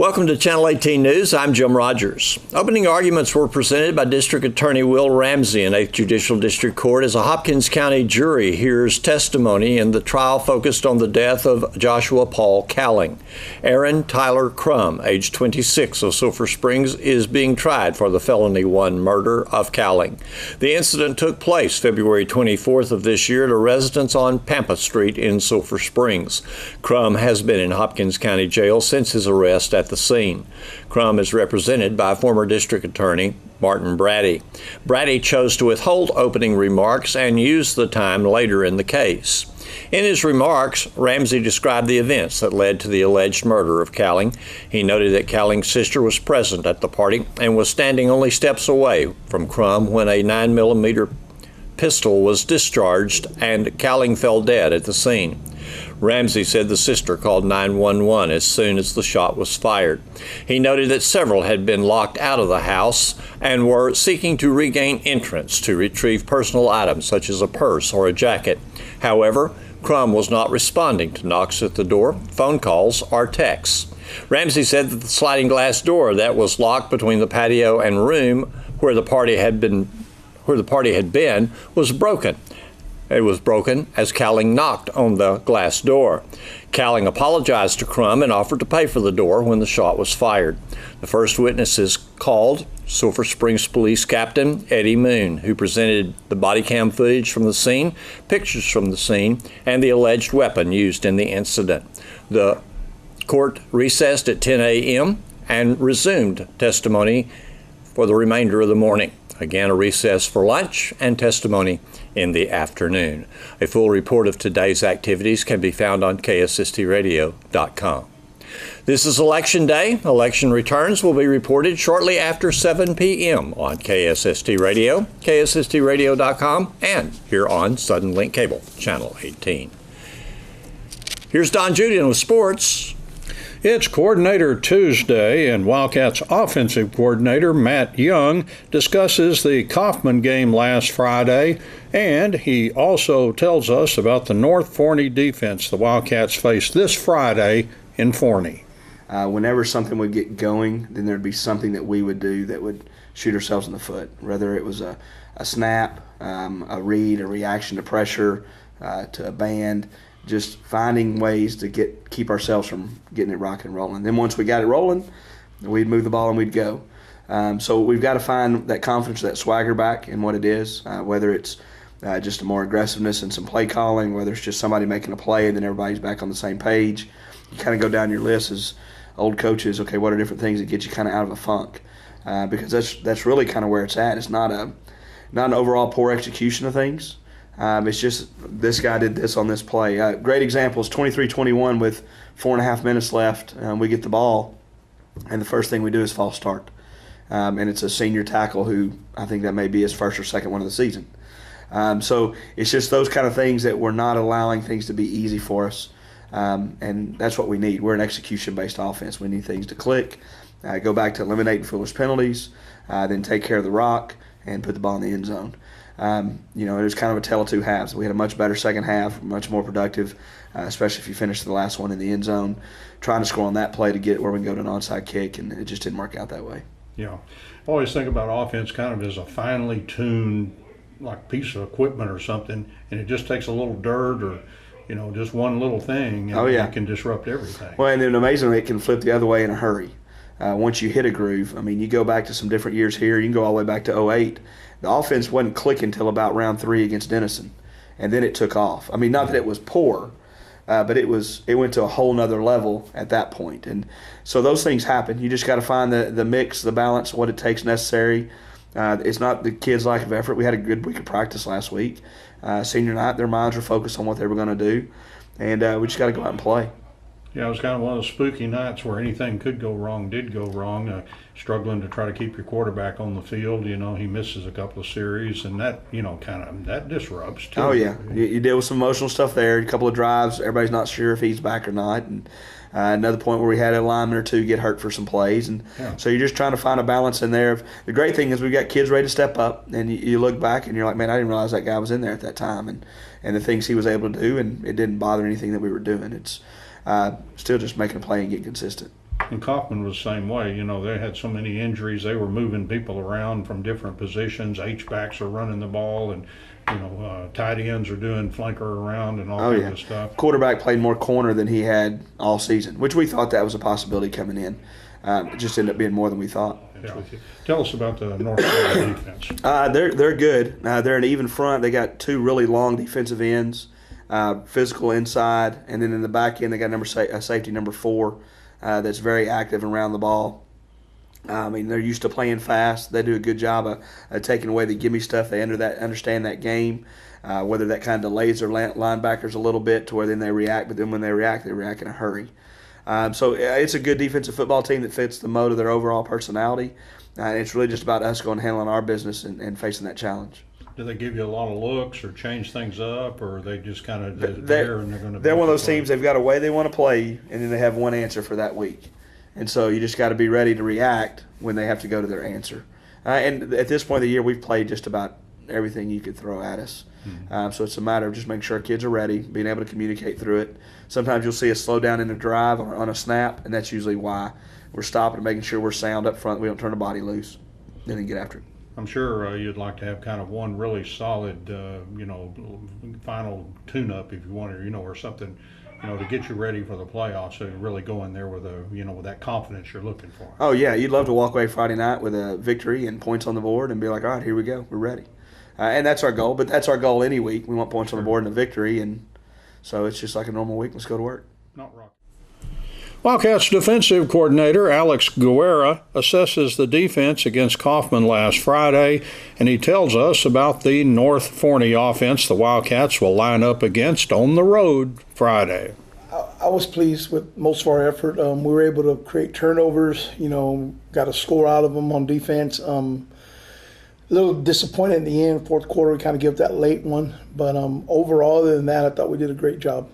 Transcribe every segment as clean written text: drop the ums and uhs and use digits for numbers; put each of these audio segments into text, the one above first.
Welcome to Channel 18 News. I'm Jim Rogers. Opening arguments were presented by District Attorney Will Ramsey in 8th Judicial District Court as a Hopkins County jury hears testimony in the trial focused on the death of Joshua Paul Cowling. Aaron Tyler Crum, age 26, of Sulphur Springs, is being tried for the felony 1 murder of Cowling. The incident took place February 24th of this year at a residence on Pampa Street in Sulphur Springs. Crum has been in Hopkins County Jail since his arrest at the scene. Crum is represented by former District Attorney Martin Brady. Brady chose to withhold opening remarks and use the time later in the case. In his remarks, Ramsey described the events that led to the alleged murder of Cowling. He noted that Cowling's sister was present at the party and was standing only steps away from Crum when a 9mm pistol was discharged and Cowling fell dead at the scene. Ramsey said the sister called 911 as soon as the shot was fired. He noted that several had been locked out of the house and were seeking to regain entrance to retrieve personal items such as a purse or a jacket. However, Crum was not responding to knocks at the door, phone calls, or texts. Ramsey said that the sliding glass door that was locked between the patio and room where the party had been was broken. It was broken as Cowling knocked on the glass door. Cowling apologized to Crum and offered to pay for the door when the shot was fired. The first witnesses called Sulphur Springs Police Captain Eddie Moon, who presented the body cam footage from the scene, pictures from the scene, and the alleged weapon used in the incident. The court recessed at 10 a.m. and resumed testimony for the remainder of the morning. Again, a recess for lunch and testimony in the afternoon. A full report of today's activities can be found on KSSTradio.com. This is Election Day. Election returns will be reported shortly after 7 p.m. on KSST Radio, KSSTradio.com, and here on Sudden Link Cable, Channel 18. Here's Don Julian with sports. It's Coordinator Tuesday, and Wildcats offensive coordinator Matt Young discusses the Kaufman game last Friday, and he also tells us about the North Forney defense the Wildcats face this Friday in Forney. Whenever something would get going, then there'd be something that we would do that would shoot ourselves in the foot, whether it was a snap, a read, a reaction to pressure, to a band. Just finding ways to keep ourselves from getting it rocking and rolling. Then once we got it rolling, we'd move the ball and we'd go. So we've got to find that confidence, that swagger back in what it is, whether it's just a more aggressiveness and some play calling, whether it's just somebody making a play and then everybody's back on the same page. You kind of go down your list as old coaches, okay, what are different things that get you kind of out of a funk? Because that's really kind of where it's at. It's not an overall poor execution of things. It's just this guy did this on this play. Great example is 23-21 with 4.5 minutes left. We get the ball, and the first thing we do is false start. And it's a senior tackle who I think that may be his first or second one of the season. So it's just those kind of things that we're not allowing things to be easy for us. And that's what we need. We're an execution-based offense. We need things to click, go back to eliminating foolish penalties, then take care of the rock, and put the ball in the end zone. It was kind of a tale of two halves. We had a much better second half, much more productive, especially if you finish the last one in the end zone, trying to score on that play to get where we can go to an onside kick, and it just didn't work out that way. Yeah. I always think about offense kind of as a finely tuned like piece of equipment or something, and it just takes a little dirt or just one little thing, and it can disrupt everything. Well, and then amazingly, it can flip the other way in a hurry. Once you hit a groove, you go back to some different years here. You can go all the way back to 2008. The offense wasn't clicking until about round 3 against Denison, and then it took off. Not that it was poor, but it went to a whole nother level at that point. And so those things happen. You just got to find the mix, the balance, what it takes necessary. It's not the kids' lack of effort. We had a good week of practice last week. Senior night, their minds were focused on what they were going to do, and we just got to go out and play. Yeah, it was kind of one of those spooky nights where anything could go wrong, did go wrong. Struggling to try to keep your quarterback on the field. He misses a couple of series, and that, that disrupts too. Oh, yeah. You deal with some emotional stuff there. A couple of drives, everybody's not sure if he's back or not. And another point where we had a lineman or two get hurt for some plays. And so you're just trying to find a balance in there. The great thing is we've got kids ready to step up, and you look back and you're like, man, I didn't realize that guy was in there at that time. And the things he was able to do, and it didn't bother anything that we were doing. It's still just making a play and getting consistent. And Kaufman was the same way. They had so many injuries. They were moving people around from different positions. H-backs are running the ball, and tight ends are doing flanker around and all kinds of stuff. Quarterback played more corner than he had all season, which we thought that was a possibility coming in. It just ended up being more than we thought. Yeah. Tell us about the North Carolina defense. They're good. They're an even front. They got two really long defensive ends, physical inside, and then in the back end they got safety number 4 that's very active around the ball. They're used to playing fast. They do a good job of taking away the gimme stuff. They understand that game, whether that kind of delays their linebackers a little bit to where then they react. But then when they react in a hurry. So it's a good defensive football team that fits the mode of their overall personality. It's really just about us going and handling our business and facing that challenge. Do they give you a lot of looks or change things up, or are they just kind of there and they're going to? They're one of those teams. They've got a way they want to play, and then they have one answer for that week. And so you just got to be ready to react when they have to go to their answer. And at this point of the year, we've played just about everything you could throw at us. Mm-hmm. So it's a matter of just making sure our kids are ready, being able to communicate through it. Sometimes you'll see us slow down in a drive or on a snap, and that's usually why we're stopping and making sure we're sound up front. We don't turn the body loose, and then get after it. I'm sure you'd like to have kind of one really solid, final tune-up if you wanted, or something, to get you ready for the playoffs. So you really go in there with with that confidence you're looking for. Oh yeah, you'd love to walk away Friday night with a victory and points on the board and be like, all right, here we go, we're ready. And that's our goal. But that's our goal any week. We want points on the board and a victory, and so it's just like a normal week. Let's go to work. Not rock. Wildcats defensive coordinator Alex Guerra assesses the defense against Kaufman last Friday, and he tells us about the North Forney offense the Wildcats will line up against on the road Friday. I was pleased with most of our effort. We were able to create turnovers, got a score out of them on defense. A little disappointed in the end, fourth quarter, we kind of give that late one. But overall, other than that, I thought we did a great job.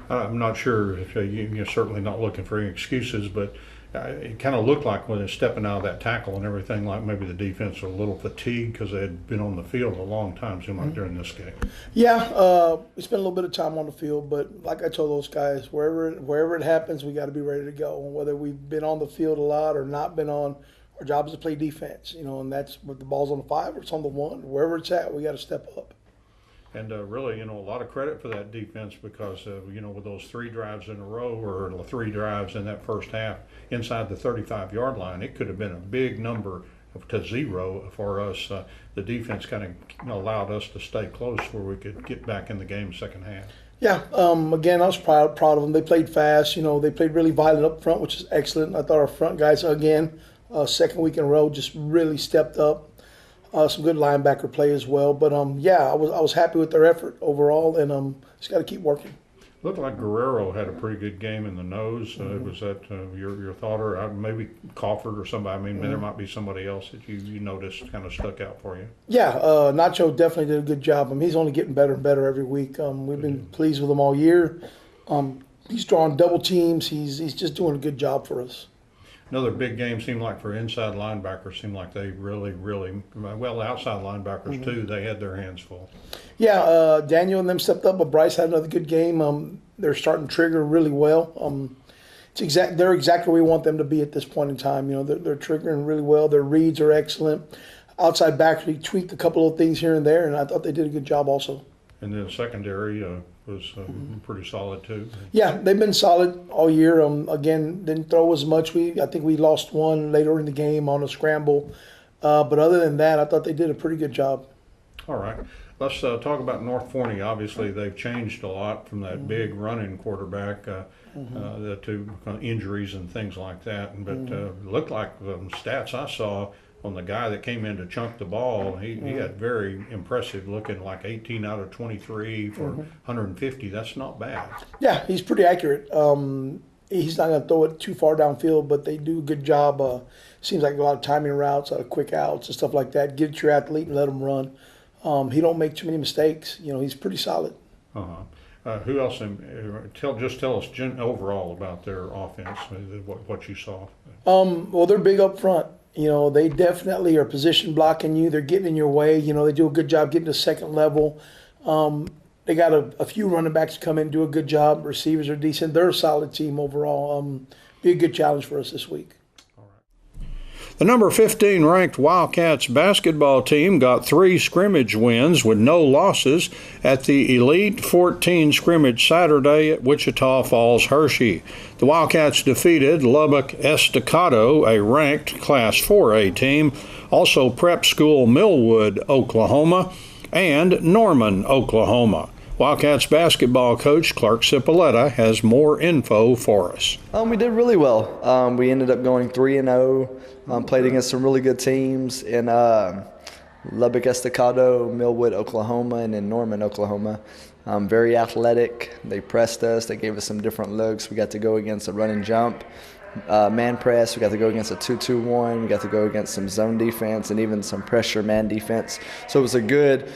I'm not sure if you're certainly not looking for any excuses, but it kind of looked like when they're stepping out of that tackle and everything, like maybe the defense was a little fatigued because they had been on the field a long time, seemed like during this game. Yeah, we spent a little bit of time on the field, but like I told those guys, wherever it happens, we got to be ready to go. And whether we've been on the field a lot or not been on, our job is to play defense, and that's with the ball's on the 5 or it's on the 1, wherever it's at, we got to step up. And really, a lot of credit for that defense because, with those 3 drives in a row or 3 drives in that first half inside the 35-yard line, it could have been a big number to 0 for us. The defense kind of allowed us to stay close where we could get back in the game second half. Yeah, again, I was proud of them. They played fast. They played really violent up front, which is excellent. I thought our front guys, again, second week in a row, just really stepped up. Some good linebacker play as well. But, I was happy with their effort overall, and just got to keep working. Looked like Guerrero had a pretty good game in the nose. Was that your thought, or maybe Crawford or somebody? There might be somebody else that you noticed kind of stuck out for you. Yeah, Nacho definitely did a good job. He's only getting better and better every week. We've been pleased with him all year. He's drawing double teams. He's just doing a good job for us. Another big game seemed like for inside linebackers, seemed like they really, well, outside linebackers too, they had their hands full. Yeah, Daniel and them stepped up, but Bryce had another good game. They're starting to trigger really well. They're exactly where we want them to be at this point in time. They're triggering really well. Their reads are excellent. Outside backers, we tweaked a couple of things here and there, and I thought they did a good job also. And then secondary was pretty solid too. Yeah, they've been solid all year. Again, didn't throw as much. I think we lost one later in the game on a scramble. But other than that, I thought they did a pretty good job. All right. Let's talk about North Forney. Obviously, they've changed a lot from that big running quarterback to injuries and things like that. But it looked like the stats I saw on the guy that came in to chunk the ball, he had very impressive looking, like 18 out of 23 for 150. That's not bad. Yeah, he's pretty accurate. He's not going to throw it too far downfield, but they do a good job. Seems like a lot of timing routes, quick outs and stuff like that. Get your athlete and let him run. He don't make too many mistakes. He's pretty solid. Who else? Tell us overall about their offense, what you saw. Well, they're big up front. They definitely are position blocking you. They're getting in your way. They do a good job getting to second level. They got a few running backs come in and do a good job. Receivers are decent. They're a solid team overall. be a good challenge for us this week. The number 15 ranked Wildcats basketball team got 3 scrimmage wins with no losses at the Elite 14 scrimmage Saturday at Wichita Falls Hershey. The Wildcats defeated Lubbock Estacado, a ranked Class 4A team, also Prep School Millwood, Oklahoma, and Norman, Oklahoma. Wildcats basketball coach Clark Cipolletta has more info for us. We did really well. We ended up going 3-0, played against some really good teams in Lubbock Estacado, Millwood, Oklahoma, and in Norman, Oklahoma. Very athletic. They pressed us. They gave us some different looks. We got to go against a run and jump, man press. We got to go against a 2-2-1. We got to go against some zone defense and even some pressure man defense. So it was a good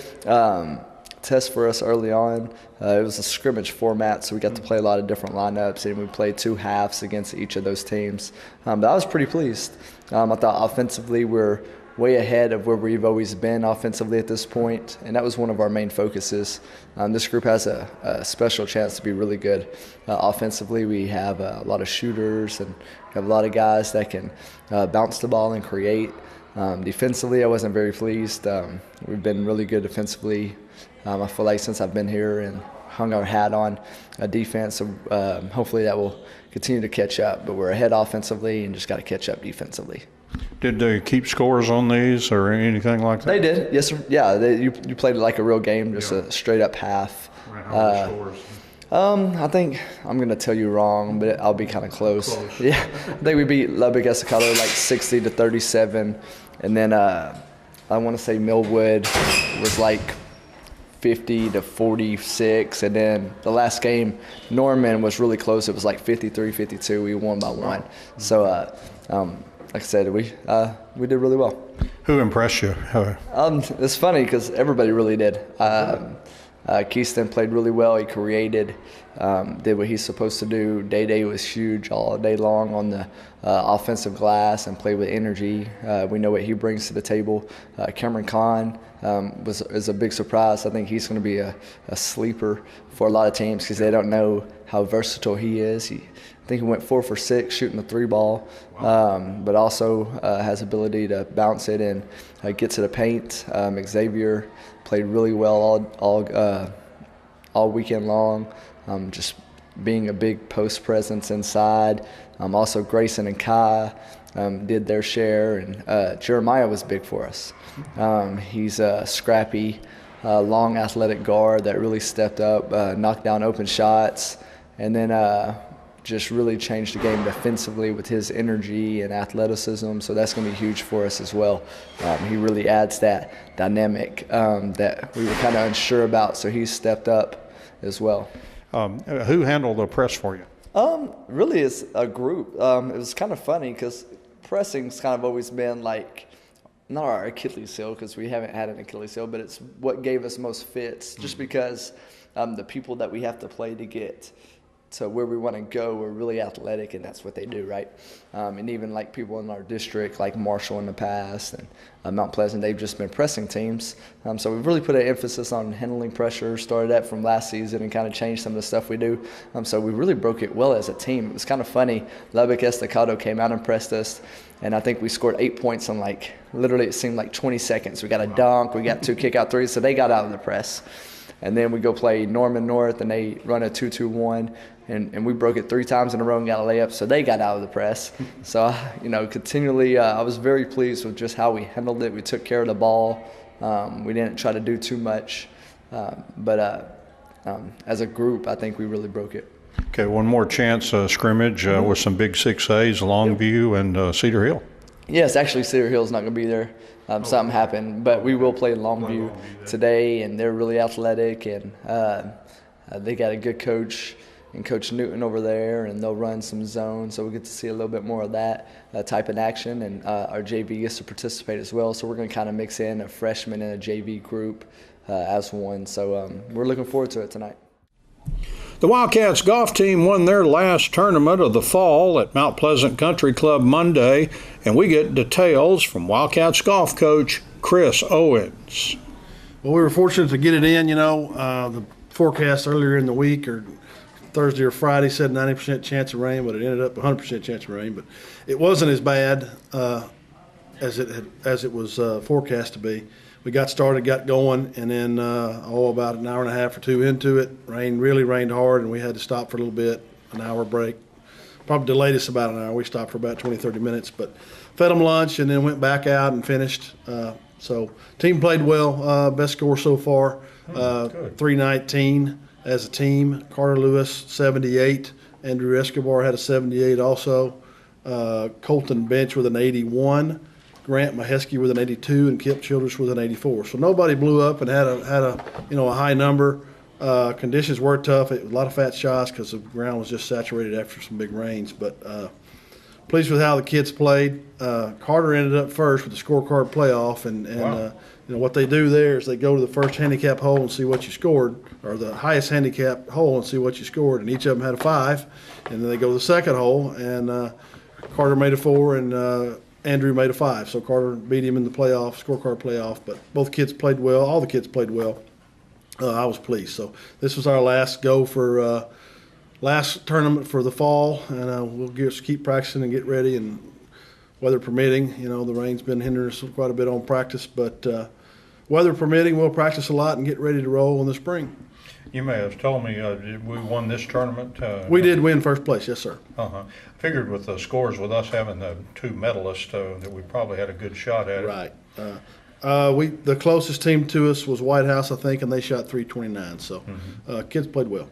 test for us early on. It was a scrimmage format, so we got to play a lot of different lineups, and we played 2 halves against each of those teams. But I was pretty pleased. I thought offensively we're way ahead of where we've always been offensively at this point, and that was one of our main focuses. This group has a special chance to be really good. Offensively, we have a lot of shooters and have a lot of guys that can bounce the ball and create. Defensively, I wasn't very pleased. We've been really good defensively. I feel like since I've been here and hung our hat on defense, so hopefully that will continue to catch up. But we're ahead offensively and just got to catch up defensively. Did they keep scores on these or anything like that? They did, yes, sir. Yeah, you played it like a real game, just a straight-up half. Scores. I think I'm going to tell you wrong, but I'll be kind of close. Yeah, I think we beat Lubbock Estacado like 60-37, and then I want to say Millwood was like 50-46, and then the last game, Norman was really close. It was like 53-52. We won by 1. So, like I said, we did really well. Who impressed you? It's funny because everybody really did. Keyston played really well. He created, did what he's supposed to do. Day was huge all day long on the offensive glass and played with energy. We know what he brings to the table. Cameron Kahn is a big surprise. I think he's going to be a sleeper for a lot of teams because they don't know how versatile he is. I think he went 4 for 6 shooting the 3 ball, but also has ability to bounce it and get to the paint. Xavier played really well all weekend long, just being a big post presence inside. Also Grayson and Kai did their share, and Jeremiah was big for us. He's a scrappy, long athletic guard that really stepped up, knocked down open shots, and then just really changed the game defensively with his energy and athleticism. So that's going to be huge for us as well. He really adds that dynamic that we were kind of unsure about, so he stepped up as well. Who handled the press for you? Really, it's a group. It was kind of funny because pressing's kind of always been like not our Achilles heel because we haven't had an Achilles heel, but it's what gave us most fits just because the people that we have to play to get to where we want to go, we're really athletic, and that's what they do, right? And even like people in our district, like Marshall in the past and Mount Pleasant, they've just been pressing teams. So we've really put an emphasis on handling pressure, started that from last season and kind of changed some of the stuff we do. So we really broke it well as a team. It was kind of funny. Lubbock Estacado came out and pressed us, and I think we scored 8 points in like, literally it seemed like 20 seconds. We got a dunk, we got 2 kick-out threes, so they got out of the press. And then we go play Norman North, and they run a 2-2-1. And we broke it 3 times in a row and got a layup, so they got out of the press. So, continually, I was very pleased with just how we handled it. We took care of the ball. We didn't try to do too much. But as a group, I think we really broke it. Okay, one more chance scrimmage with some big 6As, Longview and Cedar Hill. Yes, actually Cedar Hill's not going to be there. Something happened, but we will play Longview today, and they're really athletic, and they got a good coach. And Coach Newton over there, and they'll run some zones, so we'll get to see a little bit more of that type of action, and our JV gets to participate as well, so we're going to kind of mix in a freshman and a JV group as one, so we're looking forward to it tonight. The Wildcats golf team won their last tournament of the fall at Mount Pleasant Country Club Monday, and we get details from Wildcats golf coach Chris Owens. Well, we were fortunate to get it in, the forecast earlier in the week or Thursday or Friday said 90% chance of rain, but it ended up 100% chance of rain. But it wasn't as bad as it was forecast to be. We got started, got going, and then about an hour and a half or two into it, really rained hard, and we had to stop for a little bit, an hour break. Probably delayed us about an hour. We stopped for about 20, 30 minutes, but fed them lunch and then went back out and finished. So team played well. Best score so far, 319 as a team. Carter Lewis, 78. Andrew Escobar had a 78 also. Colton Bench with an 81. Grant Mahesky with an 82 and Kip Childress with an 84. So nobody blew up and had a high number. Conditions were tough. It was a lot of fat shots because the ground was just saturated after some big rains. But pleased with how the kids played. Carter ended up first with the scorecard playoff, and wow. What they do there is they go to the first handicap hole and see what you scored, or the highest handicap hole and see what you scored, and each of them had a 5. And then they go to the second hole, and Carter made a 4, and Andrew made a 5. So Carter beat him in the playoff, scorecard playoff. But both kids played well. All the kids played well. I was pleased. So this was our last go for last tournament for the fall, and we'll just keep practicing and get ready. And weather permitting, the rain's been hindering us quite a bit on practice, but weather permitting, we'll practice a lot and get ready to roll in the spring. You may have told me we won this tournament. We did win first place, yes, sir. Figured with the scores, with us having the 2 medalists, that we probably had a good shot at it. Right. The closest team to us was White House, I think, and they shot 329. So kids played well.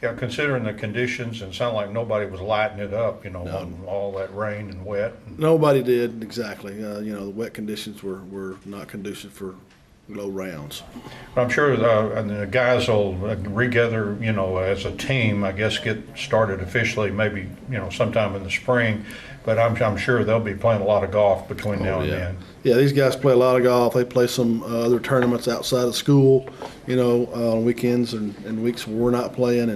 Yeah, considering the conditions, and it sounded like nobody was lighting it up, No. on all that rain and wet. Nobody did, exactly. The wet conditions were not conducive for low rounds. But I'm sure and the guys will regather, as a team, I guess, get started officially maybe, sometime in the spring. But I'm sure they'll be playing a lot of golf between now and then. Yeah, these guys play a lot of golf. They play some other tournaments outside of school, on weekends and weeks where we're not playing,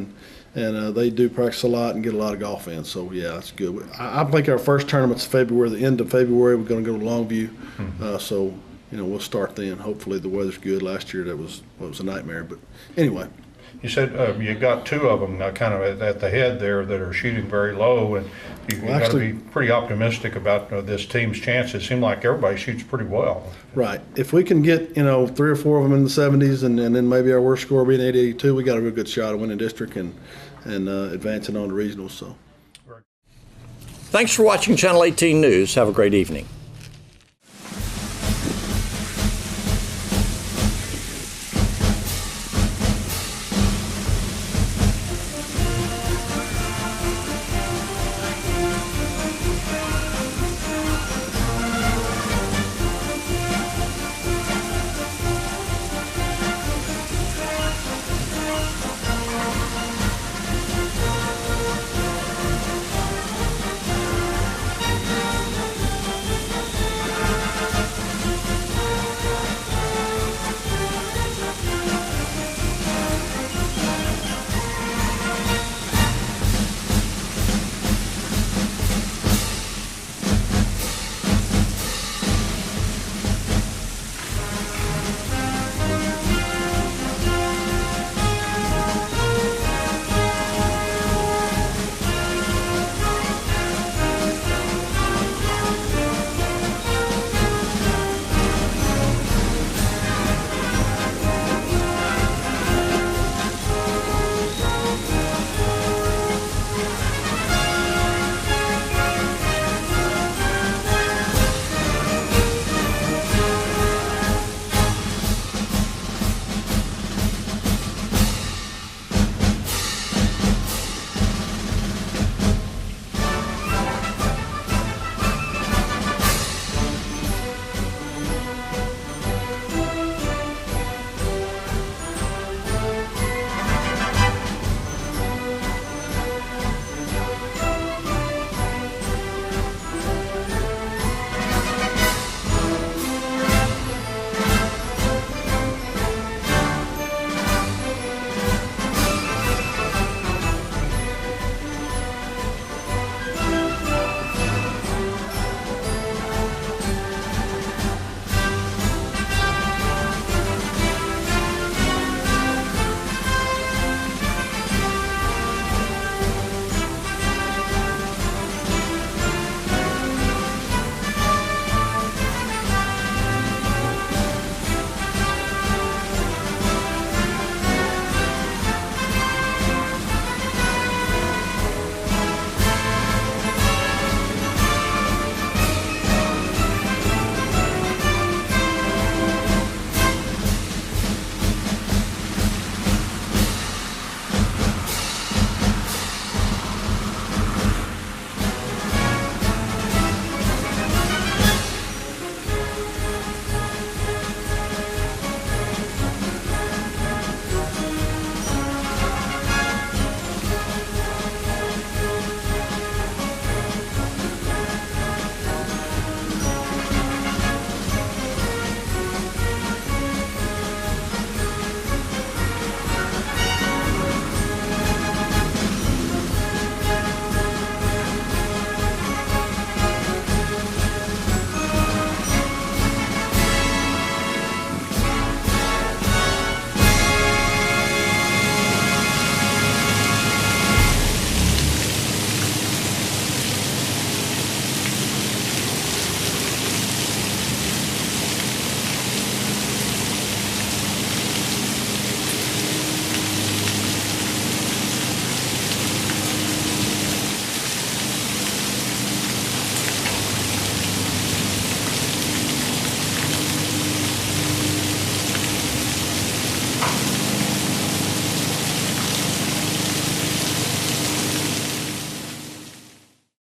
and they do practice a lot and get a lot of golf in. So yeah, that's good. I think our first tournament's February, the end of February. We're going to go to Longview, so we'll start then. Hopefully the weather's good. Last year that was a nightmare, but anyway. You said you got 2 of them kind of at the head there that are shooting very low, and you've got to be pretty optimistic about this team's chances. It seems like everybody shoots pretty well. Right. If we can get 3 or 4 of them in the 70s, and then maybe our worst score being 82, we got a real good shot at winning district and advancing on to regionals. So. Thanks for watching Channel 18 News. Have a great evening.